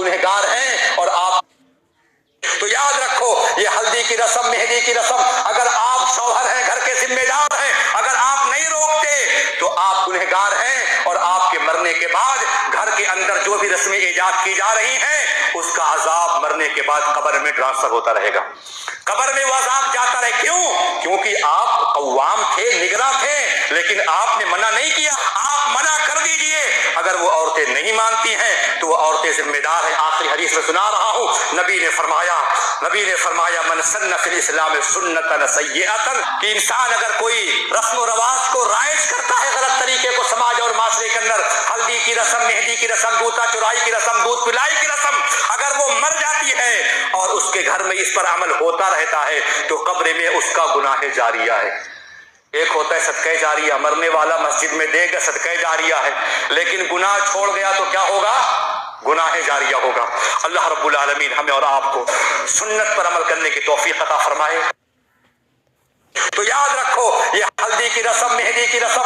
गुनहगार हैं और आप तो याद रखो, ये हल्दी की रस्म, मेहंदी की रस्म, अगर आप शौहर हैं, घर के जिम्मेदार हैं, अगर आप नहीं रोकते तो आप गुनहगार हैं और आपके मरने के बाद घर के अंदर जो भी रस्में ईजाद की जा रही हैं उसका अजाब मरने के बाद कब्र में ट्रांसफर होता रहेगा। कब्र में वो अजाब जाता रहे। क्यों? क्योंकि आप कव्वाम थे, निगरां थे, लेकिन आपने मना नहीं किया। आप मना कर दीजिए। अगर वो औरतें नहीं मानती हैं तो वो औरतें जिम्मेदार हैं। आखिरी हदीस में सुना रहा हूँ, नबी ने फरमाया मन सन्ना फिल इस्लाम सुन्नतन सय्यअतन, कि इंसान अगर कोई रस्म व रवाज को राइज करता है, गलत तरीके को समाज और माशरे के अंदर, हल्दी की रस्म, मेहंदी की रस्म, दूता चुराई की रस्म, दूध पिलाई की रस्म, अगर वो मर जाती है और उसके घर में इस पर अमल होता रहता है तो कब्र में उसका गुनाह जारिया है। एक होता है सदका जारिया, मरने वाला मस्जिद में देगा सदका जारिया है, लेकिन गुनाह छोड़ गया तो क्या होगा? गुनाह जारिया होगा। अल्लाह रब्बुल आलमीन हमें और आपको सुन्नत पर अमल करने की तौफीक अता फरमाए। तो याद रखो, ये हल्दी की रस्म, मेहंदी की रस्म